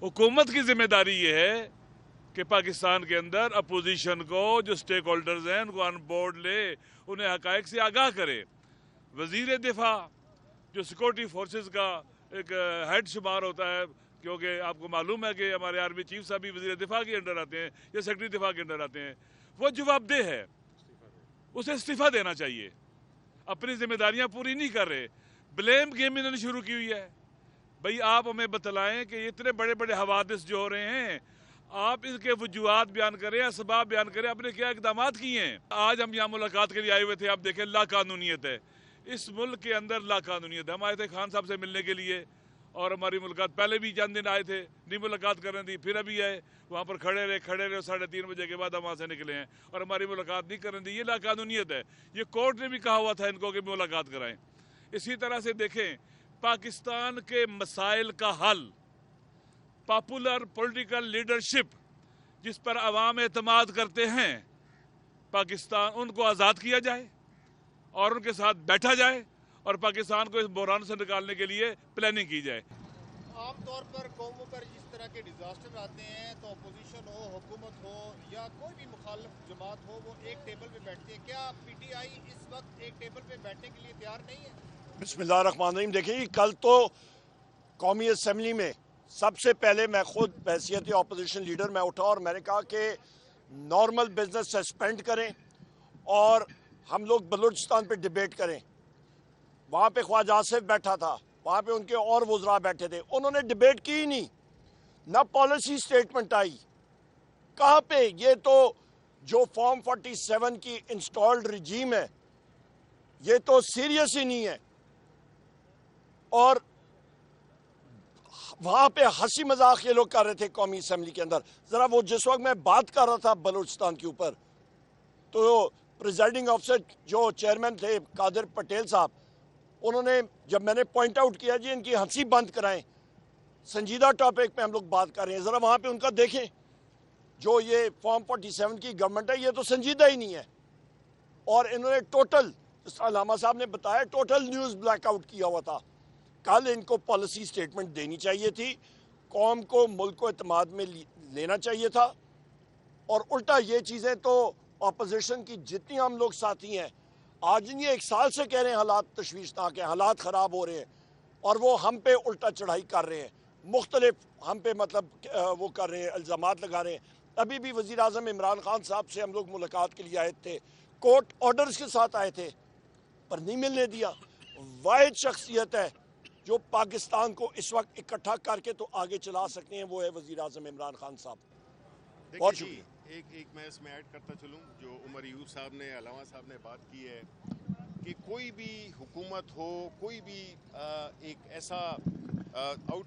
हुकूमत की जिम्मेदारी ये है कि पाकिस्तान के अंदर अपोजिशन को, जो स्टेक होल्डर्स हैं, उनको ऑन बोर्ड ले, उन्हें हकायक से आगाह करे। वजीर दिफा जो सिक्योरिटी फोर्सेस का एक हेड शुमार होता है, क्योंकि आपको मालूम है कि हमारे आर्मी चीफ साहब भी वजीर दिफा के अंडर आते हैं या सेक्रेटरी दिफा के अंडर आते हैं, वो जवाबदेह है, उसे इस्तीफा देना चाहिए। अपनी जिम्मेदारियां पूरी नहीं कर रहे, ब्लेम गेम इन्होंने शुरू की हुई है। भाई आप हमें बतलाएं कि इतने बड़े बड़े हवादिस जो हो रहे हैं, आप इसके वजूहात बयान करें, असबाब बयान करें, आपने क्या इकदाम किए हैं। आज हम यहाँ मुलाकात के लिए आए हुए थे, आप देखें लाकानूनियत है इस मुल्क के अंदर, लाकानूनियत है। हम आए थे खान साहब से मिलने के लिए, और हमारी मुलाकात पहले भी चंद दिन आए थे, नहीं मुलाकात कर रहे थी, फिर अभी आए, वहाँ पर खड़े रहे 3:30 बजे के बाद हम वहाँ से निकले हैं और हमारी मुलाकात नहीं कर रहे थी। ये लाकानूनियत है। ये कोर्ट ने भी कहा हुआ था इनको कि मुलाकात कराएं। इसी तरह से देखें, पाकिस्तान के मसाइल का हल, पॉपुलर पॉलिटिकल लीडरशिप जिस पर अवाम एतमाद करते हैं, पाकिस्तान उनको आज़ाद किया जाए और उनके साथ बैठा जाए और पाकिस्तान को इस बहरान से निकालने के लिए प्लानिंग की जाए। आमतौर पर कौमों पर जिस तरह के डिजास्टर आते हैं तो अपोजिशन हो, हुकूमत हो या कोई भी मुखालिफ जमात हो, वो एक टेबल पे बैठती है। क्या पीटीआई इस वक्त एक टेबल पे बैठने के लिए तैयार नहीं है? बिस्मिल्लाहिर्रहमानिर्रहीम। देखिए, कल तो कौमी असम्बली में सबसे पहले मैं खुद बहैसियत अपोजिशन लीडर मैं उठा और मैंने कहा कि नॉर्मल बिजनेस सस्पेंड करें और हम लोग बलूचिस्तान पे डिबेट करें। वहाँ पे ख्वाजा आसिफ बैठा था, वहाँ पे उनके और वज़रा बैठे थे, उन्होंने डिबेट की ही नहीं, ना पॉलिसी स्टेटमेंट आई। कहाँ पे? ये तो जो फॉर्म 47 की इंस्टॉल्ड रजीम है, ये तो सीरियस ही नहीं है। और वहाँ पे हंसी मजाक ये लोग कर रहे थे कौमी असम्बली के अंदर। ज़रा वो जिस वक्त मैं बात कर रहा था बलूचिस्तान के ऊपर, तो प्रिजाइडिंग ऑफिसर जो चेयरमैन थे कादिर पटेल साहब, उन्होंने जब मैंने पॉइंट आउट किया जी इनकी हंसी बंद कराएं, संजीदा टॉपिक पे हम लोग बात कर रहे हैं, ज़रा वहाँ पे उनका देखें। जो ये फॉर्म 47 की गवर्नमेंट है, ये तो संजीदा ही नहीं है। और इन्होंने टोटल, अलामा साहब ने बताया, टोटल न्यूज़ ब्लैकआउट किया हुआ था। कल इनको पॉलिसी स्टेटमेंट देनी चाहिए थी, कौम को, मुल्क को एतमाद में लेना चाहिए था। और उल्टा ये चीज़ें तो अपोजिशन की जितनी हम लोग साथी हैं, आज नहीं, एक साल से कह रहे हैं हालात तशवीशनाक हैं, हालात ख़राब हो रहे हैं, और वो हम पे उल्टा चढ़ाई कर रहे हैं, मुख्तलिफ हम पे मतलब वो कर रहे हैं, इल्ज़ामात लगा रहे हैं। अभी भी वज़ीर आज़म इमरान खान साहब से हम लोग मुलाकात के लिए आए थे, कोर्ट ऑर्डर्स के साथ आए थे, पर नहीं मिलने दिया। वाहिद शख्सियत है जो पाकिस्तान को इस वक्त इकट्ठा करके तो आगे चला सकते हैं, वो है वज़ीर आज़म इमरान खान साहब। बहुत शुक्रिया। एक मैं इसमें ऐड करता चलूँ, जो उमर यूब साहब ने, अलामा साहब ने बात की है कि कोई भी हुकूमत हो, कोई भी एक ऐसा आउट